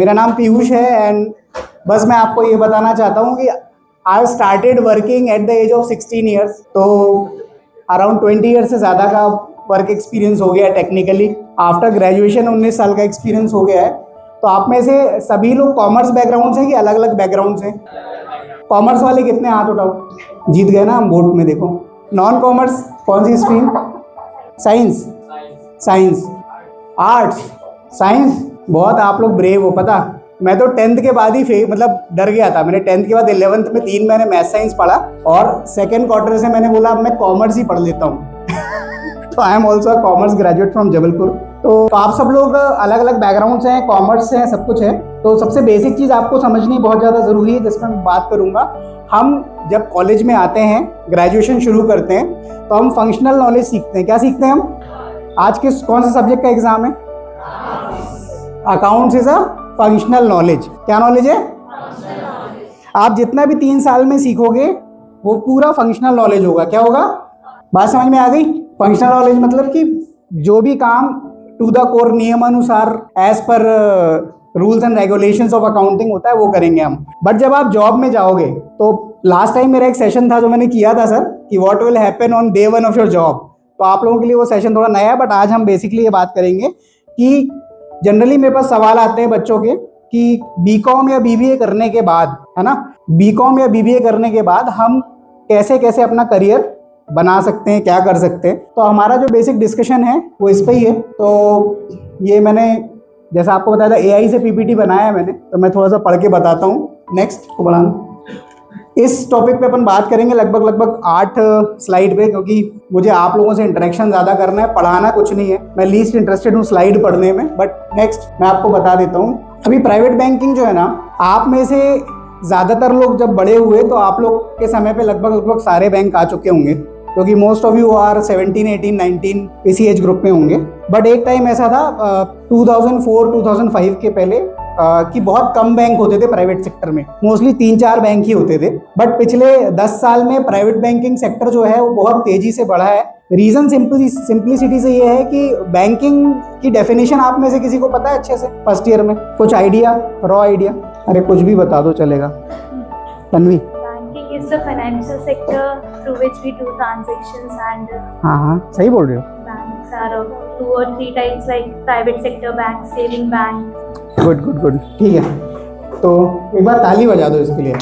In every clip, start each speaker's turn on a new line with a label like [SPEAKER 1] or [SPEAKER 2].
[SPEAKER 1] मेरा नाम पीयूष है एंड बस मैं आपको ये बताना चाहता हूँ कि I started working at the age of 16 years. तो अराउंड 20 ईयर से ज़्यादा का वर्क एक्सपीरियंस हो गया है टेक्निकली। आफ्टर ग्रेजुएशन 19 साल का एक्सपीरियंस हो गया है। तो आप में से सभी लोग कॉमर्स बैकग्राउंड से कि अलग अलग बैकग्राउंड से? कॉमर्स वाले कितने हाथ उठाओ? जीत गए ना हम वोट में। देखो नॉन कॉमर्स कौन सी stream? Science. Science, arts, science. बहुत आप लोग ब्रेव हो। पता मैं तो 10th के बाद ही मतलब डर गया था। मैंने 10th के बाद 11th में 3 महीने मैथ साइंस पढ़ा और सेकेंड क्वार्टर से मैंने बोला अब मैं कॉमर्स ही पढ़ लेता हूँ। तो I am also commerce graduate from Jabalpur. तो आप सब लोग अलग अलग बैकग्राउंड से हैं, कॉमर्स से हैं, सब कुछ है। तो सबसे बेसिक चीज़ आपको समझनी बहुत ज़्यादा ज़रूरी है जिसमें मैं बात करूँगा। हम जब कॉलेज में आते हैं, ग्रेजुएशन शुरू करते हैं, तो हम फंक्शनल नॉलेज सीखते हैं। क्या सीखते हैं हम? आज किस कौन से सब्जेक्ट का एग्जाम है? Accounts is a functional knowledge. क्या नॉलेज है? आप जितना भी 3 साल में सीखोगे वो पूरा फंक्शनल नॉलेज होगा। क्या होगा? बात समझ में आ गई? फंक्शनल नॉलेज मतलब कि जो भी काम टू द कोर नियमानुसार as per rules and regulations of accounting होता है वो करेंगे हम। बट जब आप जॉब में जाओगे तो लास्ट टाइम मेरा एक सेशन था जो मैंने किया था सर कि what will happen on day 1 of your job. तो आप लोगों के लिए वो सेशन थोड़ा नया है। बट आज हम बेसिकली ये बात करेंगे कि जनरली मेरे पास सवाल आते हैं बच्चों के कि बीकॉम या बीबीए करने के बाद, है ना, बीकॉम या बीबीए करने के बाद हम कैसे कैसे अपना करियर बना सकते हैं, क्या कर सकते हैं। तो हमारा जो बेसिक डिस्कशन है वो इस पे ही है। तो ये मैंने जैसा आपको बताया था एआई से पीपीटी बनाया है मैंने, तो मैं थोड़ा सा पढ़ के बताता हूँ। नेक्स्ट को बढ़ाना। इस टॉपिक पे अपन बात करेंगे लगभग 8 स्लाइड पे, क्योंकि मुझे आप लोगों से इंटरेक्शन ज़्यादा करना है, पढ़ाना कुछ नहीं है। मैं लीस्ट इंटरेस्टेड हूँ स्लाइड पढ़ने में। बट नेक्स्ट मैं आपको बता देता हूँ। अभी प्राइवेट बैंकिंग जो है ना, आप में से ज़्यादातर लोग जब बड़े हुए तो आप लोग के समय पे लगभग सारे बैंक आ चुके होंगे, क्योंकि मोस्ट ऑफ यू आर 17, 18, 19 इसी एज ग्रुप में होंगे। बट एक टाइम ऐसा था 2004-2005 के पहले कि बहुत कम बैंक होते थे प्राइवेट सेक्टर में, मोस्टली 3-4 बैंक ही होते थे। बट पिछले 10 साल में प्राइवेट बैंकिंग सेक्टर जो है वो बहुत तेजी से बढ़ा है। रीजन सिंप्लिसिटी से ये है कि बैंकिंग की डेफिनेशन आप में से किसी को पता है अच्छे से? फर्स्ट ईयर में कुछ आइडिया, रॉ आइडिया? अरे कुछ भी बता दो चलेगा। Tanvi?
[SPEAKER 2] Is the financial sector through which we do transactions and
[SPEAKER 1] हाँ सही बोल रहे हो।
[SPEAKER 2] banks are of 2 or 3 types like private sector bank, saving bank.
[SPEAKER 1] Good ठीक है। तो एक बार ताली बजा दो इसके लिए।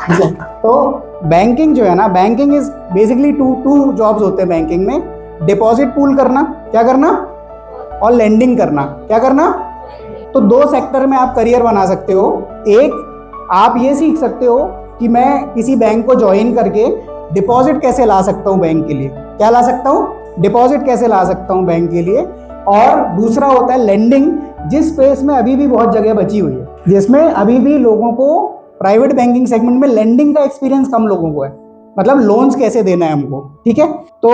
[SPEAKER 1] ठीक है। तो बैंकिंग जो है ना, banking is basically two jobs होते हैं बैंकिंग में। डिपॉजिट पूल करना, क्या करना, और लेंडिंग करना, क्या करना। तो 2 सेक्टर में आप करियर बना सकते हो। एक आप ये सीख सकते हो कि मैं किसी बैंक को ज्वाइन करके डिपॉजिट कैसे ला सकता हूँ बैंक के लिए। क्या ला सकता हूँ? डिपॉजिट कैसे ला सकता हूँ बैंक के लिए। और दूसरा होता है लेंडिंग, जिस स्पेस में अभी भी बहुत जगह बची हुई है, जिसमें अभी भी लोगों को प्राइवेट बैंकिंग सेगमेंट में लेंडिंग का एक्सपीरियंस कम लोगों को है, मतलब लोन्स कैसे देना है हमको। ठीक है। तो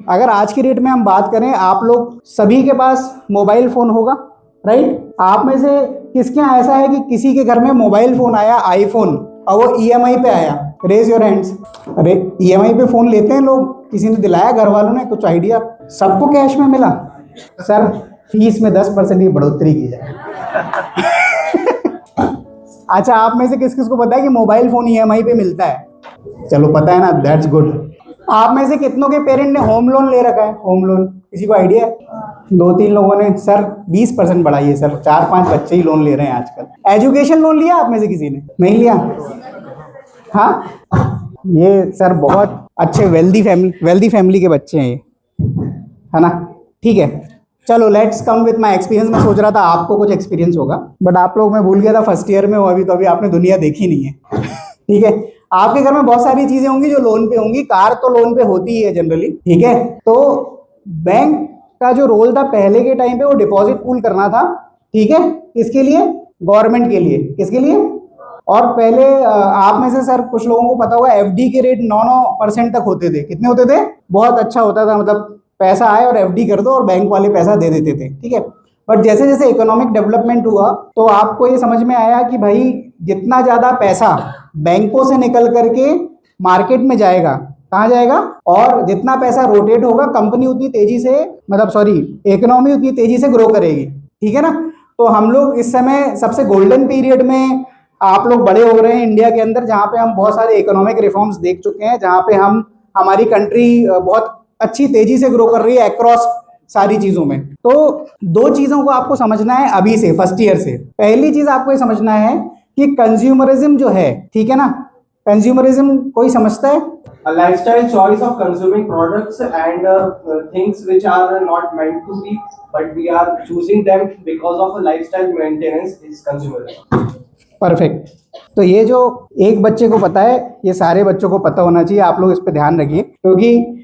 [SPEAKER 1] अगर आज की डेट में हम बात करें, आप लोग सभी के पास मोबाइल फ़ोन होगा, राइट? आप में से किसके यहाँ ऐसा है कि किसी के घर में मोबाइल फ़ोन आया, आईफोन, और वो ईएमआई पे आया? Raise your hands. अरे ईएमआई पे फ़ोन लेते हैं लोग, किसी ने दिलाया घर वालों ने? कुछ आइडिया? सबको कैश में मिला? सर फीस में 10% की बढ़ोतरी की जाए। अच्छा, आप में से किस किस को पता है कि मोबाइल फ़ोन ईएमआई पे मिलता है? चलो पता है ना, दैट्स गुड। आप में से कितनों के पेरेंट ने होम लोन ले रखा है? होम लोन किसी को आइडिया है? 2-3 लोगों ने। सर 20% बढ़ाइए सर, 4-5 बच्चे ही लोन ले रहे हैं आजकल। एजुकेशन लोन लिया आप में से किसी ने? नहीं लिया? हाँ, ये सर बहुत अच्छे वेल्दी फैमिली के बच्चे हैं ये, है ना? ठीक है, चलो let's come with my experience. मैं सोच रहा था आपको कुछ एक्सपीरियंस होगा, बट आप लोग, मैं भूल गया था फर्स्ट ईयर में हो अभी, तो अभी आपने दुनिया देखी नहीं है। ठीक है। आपके घर में बहुत सारी चीजें होंगी जो लोन पे होंगी। कार तो लोन पे होती ही है जनरली। ठीक है। तो बैंक का जो रोल था पहले के टाइम पे, वो डिपॉजिट पूल करना था। ठीक है। किसके लिए? गवर्नमेंट के लिए। किसके लिए? और पहले आप में से सर कुछ लोगों को पता होगा एफडी के रेट 9% तक होते थे। कितने होते थे? बहुत अच्छा होता था, मतलब पैसा आए और एफडी कर दो और बैंक वाले पैसा दे देते थे। ठीक है। बट जैसे जैसे इकोनॉमिक डेवलपमेंट हुआ तो आपको ये समझ में आया कि भाई जितना ज़्यादा पैसा बैंकों से निकल करके मार्केट में जाएगा, कहाँ जाएगा, और जितना पैसा रोटेट होगा कंपनी उतनी तेजी से, मतलब सॉरी इकोनॉमी उतनी तेजी से ग्रो करेगी। ठीक है ना। तो हम लोग इस समय सबसे गोल्डन पीरियड में आप लोग बड़े हो रहे हैं इंडिया के अंदर, जहाँ पे हम बहुत सारे इकोनॉमिक रिफॉर्म्स देख चुके हैं, जहाँ पे हमारी कंट्री बहुत अच्छी तेजी से ग्रो कर रही है अक्रॉस सारी चीजों में। तो दो चीजों को आपको समझना है अभी से, फर्स्ट ईयर से। पहली चीज आपको ये समझना है कि कंज्यूमरिज्म जो है, ठीक है ना, कंज्यूमरिज्म कोई समझता है?
[SPEAKER 3] A lifestyle choice of consuming products and things which are not meant to be, but we are choosing them because of a lifestyle maintenance is consumerism.
[SPEAKER 1] Perfect. तो ये जो एक बच्चे को पता है, ये सारे बच्चों को पता होना चाहिए। आप लोग इस पे ध्यान रखिए, क्योंकि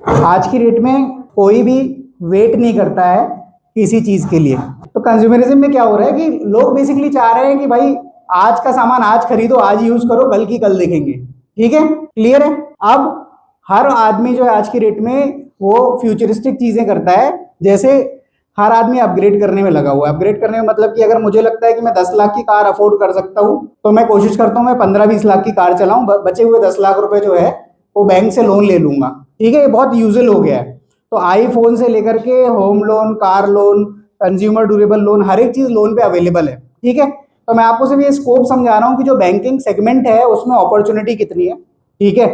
[SPEAKER 1] आज की डेट में कोई भी वेट नहीं करता है किसी चीज के लिए। तो कंज्यूमरिज्म में क्या हो रहा है कि लोग बेसिकली चाह रहे हैं कि भाई आज का सामान आज खरीदो, आज यूज करो, कल की कल देखेंगे। ठीक है, क्लियर है। अब हर आदमी जो है आज की डेट में वो फ्यूचरिस्टिक चीजें करता है। जैसे हर आदमी अपग्रेड करने में लगा हुआ है। अपग्रेड करने में मतलब कि अगर मुझे लगता है कि मैं 10 लाख की कार अफोर्ड कर सकता हूँ, तो मैं कोशिश करता हूँ मैं 15-20 लाख की कार चलाऊं, बचे हुए 10 लाख रुपए जो है वो बैंक से लोन ले लूंगा। ठीक है, ये बहुत यूजुअल हो गया है। तो आईफोन से लेकर के home loan, car loan, consumer durable loan, हर एक चीज लोन पे अवेलेबल है। ठीक है, तो मैं आपको सिर्फ ये स्कोप समझा रहा हूँ कि जो बैंकिंग सेगमेंट है उसमें अपॉर्चुनिटी कितनी है। ठीक है,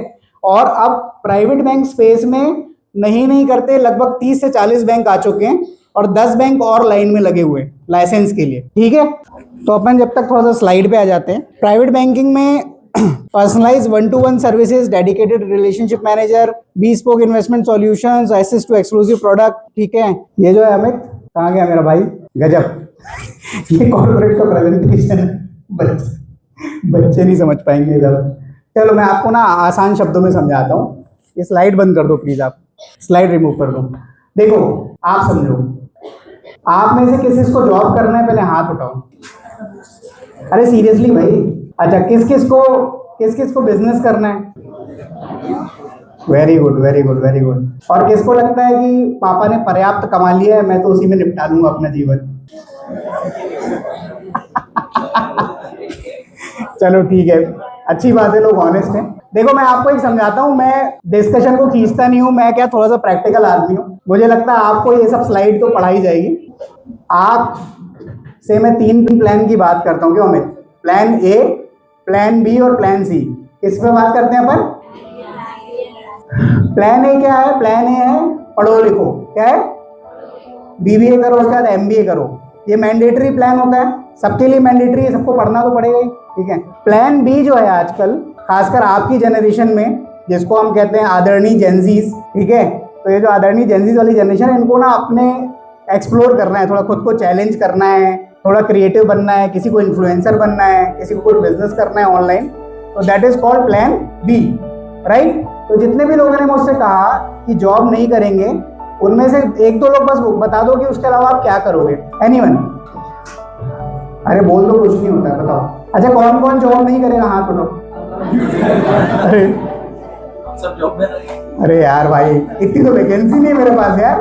[SPEAKER 1] और अब प्राइवेट बैंक स्पेस में नहीं करते, लगभग 30 से 40 बैंक आ चुके हैं और 10 बैंक और लाइन में लगे हुए हैं लाइसेंस के लिए। ठीक है, तो अपन जब तक थोड़ा सा स्लाइड पे आ जाते हैं। प्राइवेट बैंकिंग में personalize 1-to-1 services, dedicated relationship manager, bespoke investment solutions, access to exclusive product. ठीक है, ये जो है अमित, कहाँ गया मेरा भाई, गजब। ये कॉर्पोरेट का प्रेजेंटेशन है, बच्चे नहीं समझ पाएंगे इधर। चलो मैं आपको ना आसान शब्दों में समझाता हूँ। ये स्लाइड बंद कर दो प्लीज, आप स्लाइड रिमूव कर दो। देखो आप समझो, आप में से किस को जॉब करना है, पहले हाथ उठाओ। अरे सीरियसली भाई, अच्छा किस किस को बिजनेस करना है? Very good very good very good. और किसको लगता है कि पापा ने पर्याप्त कमा लिया है, मैं तो उसी में निपटा लूंगा अपना जीवन? चलो ठीक है, अच्छी बात है, लोग ऑनेस्ट हैं। देखो मैं आपको एक समझाता हूँ, मैं डिस्कशन को खींचता नहीं हूँ, मैं क्या थोड़ा सा प्रैक्टिकल आदमी हूँ। मुझे लगता है आपको ये सब स्लाइड तो पढ़ाई जाएगी। आप से मैं 3 प्लान की बात करता हूँ, क्यों Amit? Plan A, plan B और प्लान सी। किस पे बात करते हैं अपन? प्लान ए क्या है? प्लान ए है पढ़ो लिखो, क्या है? बीबीए करो, उसके बाद एमबीए करो। ये मैंडेटरी प्लान होता है, सबके लिए मैंडेटरी है, सबको पढ़ना तो पड़ेगा ही। ठीक है, प्लान बी जो है आजकल खासकर आपकी जनरेशन में, जिसको हम कहते हैं आदरणीय जेनजीज। ठीक है, तो ये जो आदरणीय जेनजीज वाली जनरेशन है, इनको ना अपने एक्सप्लोर करना है, थोड़ा खुद को चैलेंज करना है, थोड़ा क्रिएटिव बनना है, किसी को इन्फ्लुएंसर बनना है, किसी को कुछ बिजनेस करना है ऑनलाइन। तो that is called plan B, right. तो जितने भी लोगों ने मुझसे कहा कि जॉब नहीं करेंगे, उनमें से 1-2 लोग बस बता दो कि उसके अलावा आप क्या करोगे। एनीवन? अरे बोल दो, कुछ नहीं होता है, बताओ। अच्छा कौन कौन जॉब नहीं करेगा, हाथ उठाओ। अरे
[SPEAKER 3] सब जॉब में।
[SPEAKER 1] अरे यार भाई, इतनी तो वैकेंसी नहीं है मेरे पास यार।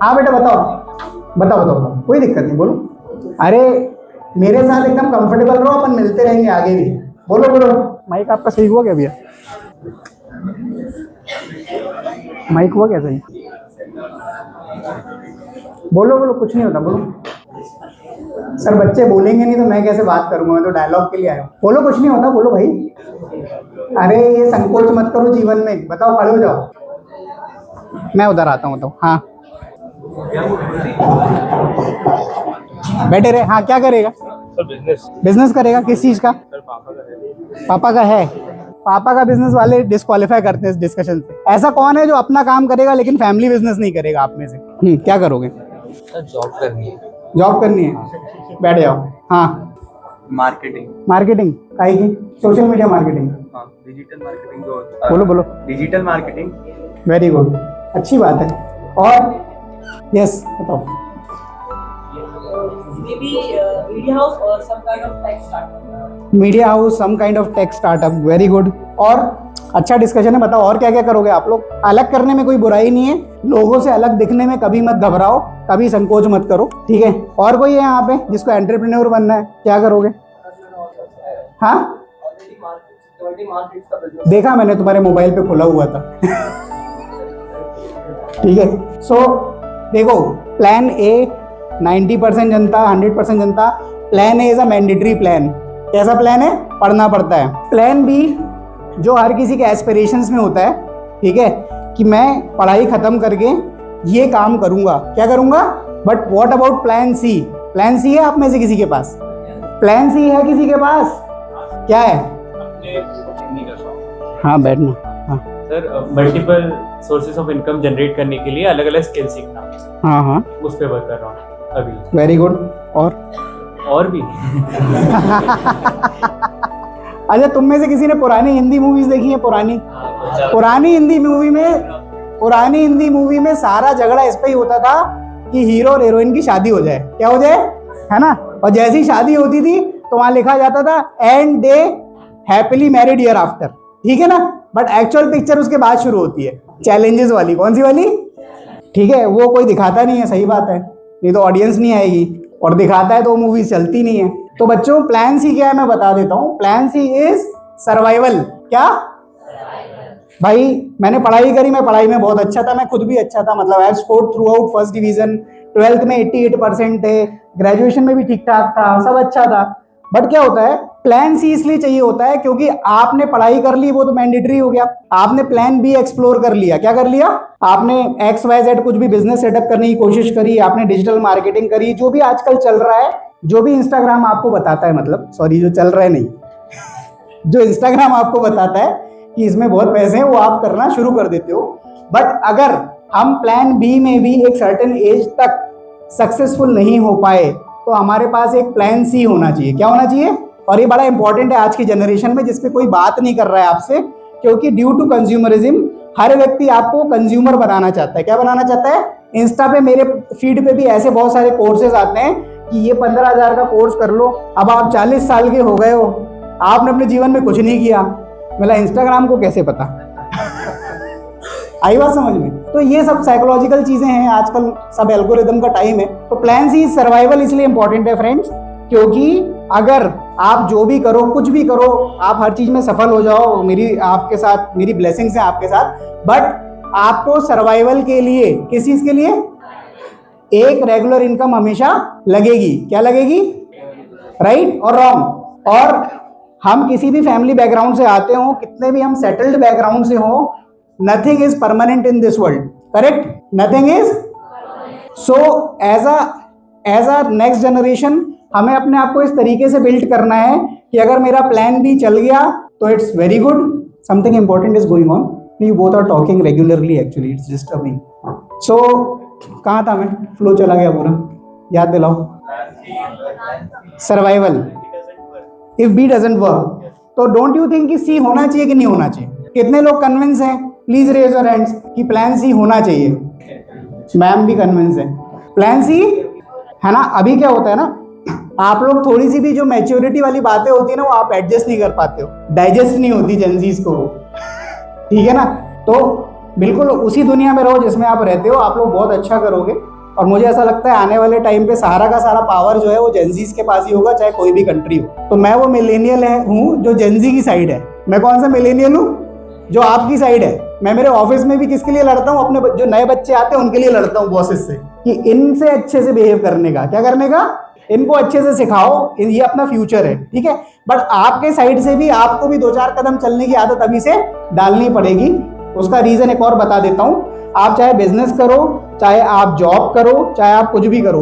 [SPEAKER 1] हाँ बेटा बताओ बताओ बताओ बताओ, कोई दिक्कत नहीं, बोलो। अरे मेरे साथ एकदम कंफर्टेबल रहो, अपन मिलते रहेंगे आगे भी। बोलो बोलो। माइक आपका सही हुआ क्या भैया? माइक हुआ क्या सही? बोलो बोलो, कुछ नहीं होता, बोलो। सर बच्चे बोलेंगे नहीं तो मैं कैसे बात करूंगा, मैं तो डायलॉग के लिए आया हूँ। बोलो, कुछ नहीं होता, बोलो भाई। अरे ये संकोच मत करो जीवन में, बताओ, खड़े हो जाओ। मैं उधर आता हूँ, बताओ। हाँ बैठे रहे। हाँ क्या करेगा? बिजनेस करेगा। किस चीज का? पापा का है। पापा का बिजनेस वाले डिस्क्वालीफाई करते हैं इस डिस्कशन से। ऐसा कौन है जो अपना काम करेगा लेकिन फैमिली बिजनेस नहीं करेगा आप में से? क्या करोगे?
[SPEAKER 3] जॉब करनी है।
[SPEAKER 1] जॉब करनी है, बैठ जाओ। हाँ
[SPEAKER 3] मार्केटिंग।
[SPEAKER 1] मार्केटिंग काहे की? Social media marketing.
[SPEAKER 3] हाँ, डिजिटल मार्केटिंग।
[SPEAKER 1] बोलो बोलो।
[SPEAKER 3] Digital marketing.
[SPEAKER 1] वेरी गुड, अच्छी बात है। और यस बताओ।
[SPEAKER 4] Maybe media house or some kind of tech startup.
[SPEAKER 1] Media house, some kind of tech startup. Very good. और अच्छा डिस्कशन है, बताओ और क्या क्या करोगे आप लोग? अलग करने में कोई बुराई नहीं है, लोगों से अलग दिखने में कभी मत घबराओ, कभी संकोच मत करो। ठीक है, और कोई है यहाँ पे जिसको एंटरप्रेन्योर बनना है? क्या करोगे? हाँ देखा मैंने, तुम्हारे मोबाइल पे खुला हुआ था। ठीक है, सो देखो plan A, 90% Janata, 100% Janata, plan A is a mandatory plan. कैसा प्लान है? पढ़ना पड़ता है। प्लान बी जो हर किसी के एस्पिरेशंस में होता है, ठीक है, कि मैं पढ़ाई खत्म करके ये काम करूंगा। क्या करूंगा? But what about plan C? Plan C है आप में से किसी के पास? प्लान सी है किसी के पास? क्या है? हाँ बैठना। हाँ
[SPEAKER 5] sir, multiple sources of income generate करने के लिए अलग अलग स्किल सीखना,
[SPEAKER 1] हाँ हाँ,
[SPEAKER 5] उस पे वर्क कर रहा हूँ अभी।
[SPEAKER 1] Very good. और
[SPEAKER 5] भी
[SPEAKER 1] अच्छा, तुम में से किसी ने पुरानी हिंदी मूवीज देखी है? पुरानी हिंदी मूवी में सारा झगड़ा इस पे ही होता था कि हीरो और हीरोइन की शादी हो जाए। क्या हो जाए? है ना? और जैसी शादी होती थी तो वहां लिखा जाता था and they happily married year after, ठीक है ना? बट एक्चुअल पिक्चर उसके बाद शुरू होती है, चैलेंजेस वाली। कौन सी वाली? ठीक है, वो कोई दिखाता नहीं है, सही बात है, नहीं तो ऑडियंस नहीं आएगी, और दिखाता है तो वो मूवी चलती नहीं है। तो बच्चों, प्लान सी क्या है मैं बता देता हूँ। Plan C is survival. क्या भाई? मैंने पढ़ाई करी, मैं पढ़ाई में बहुत अच्छा था, मैं खुद भी अच्छा था, मतलब I scored through out first division, 12th में 88% थे, ग्रेजुएशन में भी ठीक ठाक था, सब अच्छा था। बट क्या होता है, प्लान सी इसलिए चाहिए होता है क्योंकि आपने पढ़ाई कर ली, वो तो मैंडेटरी हो गया, आपने प्लान बी एक्सप्लोर कर लिया। क्या कर लिया? आपने XYZ कुछ भी बिजनेस सेटअप करने की कोशिश करी, आपने डिजिटल मार्केटिंग करी, जो भी आजकल चल रहा है, जो भी इंस्टाग्राम आपको बताता है, मतलब सॉरी, जो चल रहा है नहीं जो इंस्टाग्राम आपको बताता है कि इसमें बहुत पैसे हैं, वो आप करना शुरू कर देते हो। बट अगर हम प्लान बी में भी एक सर्टेन एज तक सक्सेसफुल नहीं हो पाए तो हमारे पास एक प्लान सी होना चाहिए। क्या होना चाहिए? और ये बड़ा इंपॉर्टेंट है आज की जनरेशन में, जिसपे कोई बात नहीं कर रहा है आपसे, क्योंकि ड्यू टू कंज्यूमरिज्म हर व्यक्ति आपको कंज्यूमर बनाना चाहता है। क्या बनाना चाहता है? इंस्टा पे, मेरे फीड पे भी ऐसे बहुत सारे कोर्सेज आते हैं कि ये 15,000 का कोर्स कर लो, अब आप 40 साल के हो गए हो, आपने अपने जीवन में कुछ नहीं किया। मतलब इंस्टाग्राम को कैसे पता? आई बात समझ में? तो ये सब साइकोलॉजिकल चीजें हैं, आजकल सब एल्गोरिदम का टाइम है। तो प्लान सी सर्वाइवल इसलिए इंपॉर्टेंट है फ्रेंड्स, क्योंकि अगर आप जो भी करो, कुछ भी करो, आप हर चीज में सफल हो जाओ, मेरी आपके साथ, मेरी ब्लेसिंग्स हैं आपके साथ, बट आपको सर्वाइवल के लिए, किस चीज के लिए? एक रेगुलर इनकम हमेशा लगेगी। क्या लगेगी? राइट और रॉन्ग? और हम किसी भी फैमिली बैकग्राउंड से आते हो, कितने भी हम सेटल्ड बैकग्राउंड से हो, nothing is permanent in this world. Correct? Nothing is. So as a next generation हमें अपने आप को इस तरीके से बिल्ड करना है कि अगर मेरा प्लान भी चल गया तो it's very good, something important is going on, you both are talking regularly, actually it's disturbing. So कहाँ था मैं? फ्लो चला गया पूरा, याद दिलाओ। Survival. If B doesn't work, तो डोंट यू थिंक कि सी होना चाहिए कि नहीं होना चाहिए? कितने लोग कन्विंस हैं? प्लीज रेज योर हैंड्स कि प्लान सी होना चाहिए। मैम भी कन्विंस है प्लान सी, है ना? अभी क्या होता है ना, आप लोग थोड़ी सी भी जो मैच्योरिटी वाली बातें होती है ना, वो आप एडजस्ट नहीं कर पाते हो, डाइजेस्ट नहीं होती जेंजीज को, ठीक है ना? तो बिल्कुल उसी दुनिया में रहो जिसमें आप रहते हो, आप लोग बहुत अच्छा करोगे। और मुझे ऐसा लगता है आने वाले टाइम पे सारा का सारा पावर जो है वो जेंजीज के पास ही होगा, चाहे कोई भी कंट्री हो। तो मैं वो मिलेनियल हूँ जो जेंजी की साइड है। मैं कौन सा मिलेनियल हूँ? जो आपकी साइड है। मैं मेरे ऑफिस में भी किसके लिए लड़ता हूँ? अपने जो नए बच्चे आते हैं उनके लिए लड़ता हूँ, बॉसेस से, कि इनसे अच्छे से बिहेव करने का। क्या करने का? इनको अच्छे से सिखाओ, ये अपना फ्यूचर है, ठीक है? बट आपके साइड से भी आपको भी 2-4 कदम चलने की आदत अभी से डालनी पड़ेगी। उसका रीजन एक और बता देता हूँ। आप चाहे बिजनेस करो, चाहे आप जॉब करो, चाहे आप कुछ भी करो,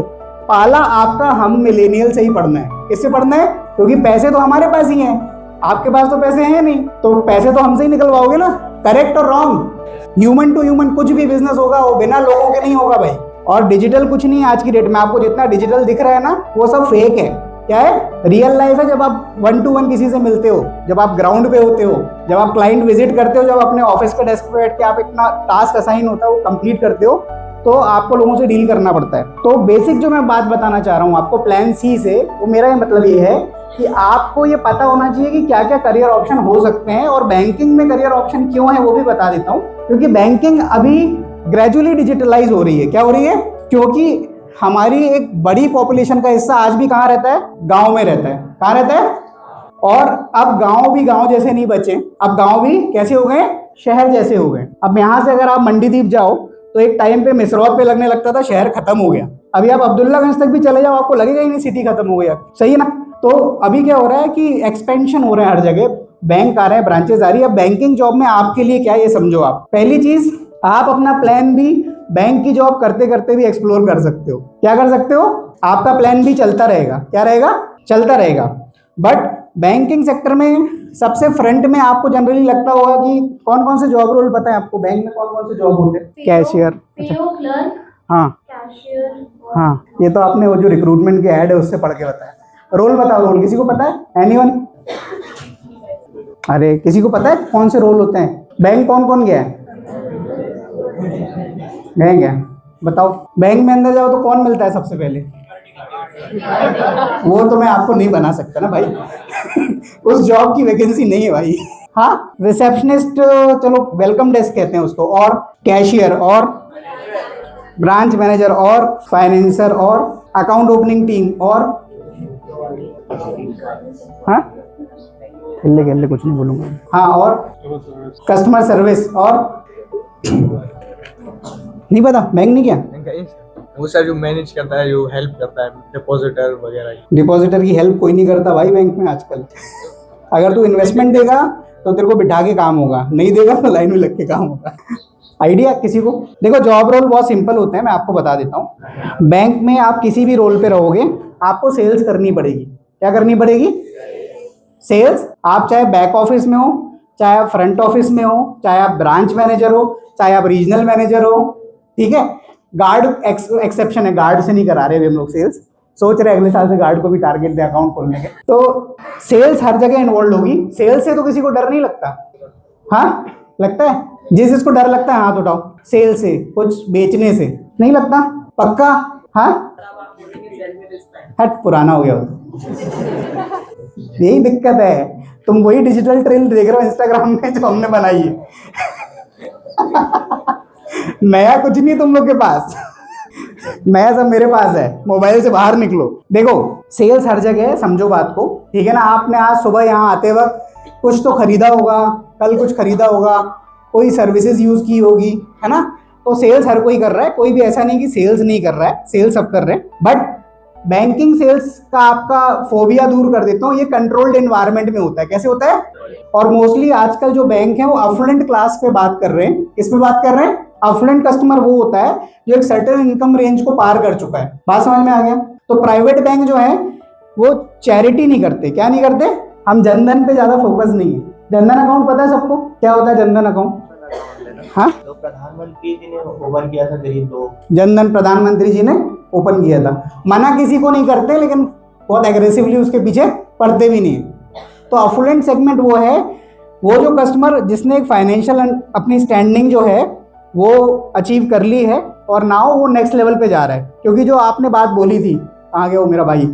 [SPEAKER 1] पाला आपका हम मिलेनियल से ही पढ़ना है। किससे पढ़ना है? क्योंकि पैसे तो हमारे पास ही हैं, आपके पास तो पैसे हैं नहीं, तो पैसे तो हमसे ही निकलवाओगे ना। करेक्ट और रॉन्ग? ह्यूमन टू ह्यूमन कुछ भी बिजनेस होगा वो बिना लोगों के नहीं होगा भाई। और डिजिटल कुछ नहीं है आज की डेट में। आपको जितना डिजिटल दिख रहा है ना, वो सब फेक है। क्या है? रियल लाइफ है जब आप 1 to 1 किसी से मिलते हो, जब आप ग्राउंड पे होते हो, जब आप क्लाइंट विजिट करते हो, जब अपने ऑफिस के डेस्क पे बैठ के आप इतना टास्क असाइन होता है वो कंप्लीट करते हो, तो आपको लोगों से डील करना पड़ता है। तो बेसिक जो मैं बात बताना चाह रहा हूँ आपको प्लान सी से, वो मेरा मतलब ये है कि आपको ये पता होना चाहिए कि क्या क्या करियर ऑप्शन हो सकते हैं। और बैंकिंग में करियर ऑप्शन क्यों है वो भी बता देता हूँ। क्योंकि बैंकिंग अभी ग्रेजुअली डिजिटलाइज हो रही है। क्या हो रही है? क्योंकि हमारी एक बड़ी पॉपुलेशन का हिस्सा आज भी कहाँ रहता है? गांव में रहता है। कहाँ रहता है? और अब गांव भी गांव जैसे नहीं बचे, अब गांव भी कैसे हो गए? शहर जैसे हो गए। अब यहाँ से अगर आप मंडीदीप जाओ तो एक टाइम पे मिसरौद पे लगने लगता था शहर खत्म हो गया। अभी आप अब्दुल्लागंज तक भी चले जाओ, आपको लगेगा ही नहीं सिटी खत्म हो गया, सही है ना। तो अभी क्या हो रहा है कि एक्सपेंशन हो रहा है हर जगह, बैंक आ रहे हैं, ब्रांचेस आ रही है। अब बैंकिंग जॉब में आपके लिए क्या है ये समझो। आप पहली चीज, आप अपना प्लान भी बैंक की जॉब करते करते भी एक्सप्लोर कर सकते हो। क्या कर सकते हो? आपका प्लान भी चलता रहेगा। क्या रहेगा? चलता रहेगा। बट बैंकिंग सेक्टर में सबसे फ्रंट में आपको जनरली लगता होगा कि कौन कौन से जॉब रोल पता है आपको? बैंक में कौन कौन से जॉब होते हैं? कैशियर,
[SPEAKER 2] पीओ, क्लर्क,
[SPEAKER 1] हाँ
[SPEAKER 2] कैशियर।
[SPEAKER 1] हाँ, ये तो आपने वो जो रिक्रूटमेंट के ऐड है उससे पढ़ के बताया। रोल बताओ, रोल किसी को पता है? एनीवन? अरे किसी को पता है कौन से रोल होते हैं? बैंक कौन कौन गया है? गए क्या? बताओ। बैंक में अंदर जाओ तो कौन मिलता है सबसे पहले? वो तो मैं आपको नहीं बना सकता ना भाई। उस जॉब की वैकेंसी नहीं है भाई। हाँ, रिसेप्शनिस्ट, चलो वेलकम डेस्क कहते हैं उसको, और कैशियर, और ब्रांच मैनेजर, और फाइनेंसर, और अकाउंट ओपनिंग टीम, और हाँ खेलने कुछ नहीं बोलूंगा। हाँ, और कस्टमर सर्विस, और नहीं पता। बैंक नहीं क्या?
[SPEAKER 6] वो सर जो मैनेज करता है, जो हेल्प करता है, डिपॉजिटर वगैरह।
[SPEAKER 1] डिपॉजिटर की हेल्प कोई नहीं करता भाई बैंक में आजकल। अगर तू इन्वेस्टमेंट देगा तो तेरे को बिठा के काम होगा, नहीं देगा तो लाइन में लग के काम होगा। आइडिया किसी को? देखो जॉब रोल बहुत सिंपल होते हैं, मैं आपको बता देता हूँ। बैंक में आप किसी भी रोल पे रहोगे, आपको सेल्स करनी पड़ेगी। क्या करनी पड़ेगी? सेल्स। आप चाहे बैक ऑफिस में हो, चाहे आप फ्रंट ऑफिस में हो, चाहे आप ब्रांच मैनेजर हो, चाहे आप रीजनल मैनेजर हो, ठीक है। गार्ड एक्सेप्शन है, गार्ड से नहीं करा रहे हम लोग सेल्स। सोच रहे अगले साल से गार्ड को भी टारगेट दे अकाउंट खोलने के। तो सेल्स हर जगह इन्वॉल्व होगी। सेल्स से तो किसी को डर नहीं लगता? हाँ लगता है। जिसको डर लगता है हाथ उठाओ। सेल से, कुछ बेचने से नहीं लगता? पक्का? हाँ, हट पुराना हो गया वो। यही दिक्कत है, तुम वही डिजिटल ट्रेल देख रहे हो इंस्टाग्राम में जो हमने बनाई है। नया कुछ नहीं तुम लोग के पास, नया सब मेरे पास है। मोबाइल से बाहर निकलो। देखो सेल्स हर जगह है, समझो बात को, ठीक है ना। आपने आज सुबह यहाँ आते वक्त कुछ तो खरीदा होगा, कल कुछ खरीदा होगा, कोई सर्विसेज यूज की होगी, है ना। तो सेल्स हर कोई कर रहा है, कोई भी ऐसा नहीं कि सेल्स नहीं कर रहा है, सेल्स सब कर रहे हैं। बट बैंकिंग सेल्स का आपका फोबिया दूर कर देता हूँ, ये कंट्रोल्ड एनवायरनमेंट में होता है। कैसे होता है? और मोस्टली आजकल जो बैंक है वो अफ्लुएंट क्लास पे बात कर रहे हैं। किस पे बात कर रहे हैं? अफ्लुएंट कस्टमर वो होता है जो एक सर्टेन इनकम रेंज को पार कर चुका है। बात समझ में आ गया? तो प्राइवेट बैंक जो है वो चैरिटी नहीं करते। क्या नहीं करते? हम जनधन पे ज्यादा फोकस नहीं है। जनधन अकाउंट पता है सबको क्या होता है? जनधन अकाउंट, हाँ,
[SPEAKER 7] तो प्रधानमंत्री जी ने ओपन किया था गरीब लोग।
[SPEAKER 1] जनधन प्रधानमंत्री जी ने ओपन किया था। मना किसी को नहीं करते, लेकिन बहुत एग्रेसिवली उसके पीछे पड़ते भी नहीं। तो अफ्लुएंट सेगमेंट वो है, वो जो कस्टमर जिसने एक फाइनेंशियल अपनी स्टैंडिंग जो है वो अचीव कर ली है और नाउ वो नेक्स्ट लेवल पे जा रहा है। क्योंकि जो आपने बात बोली थी, कहाँ गया वो मेरा भाई,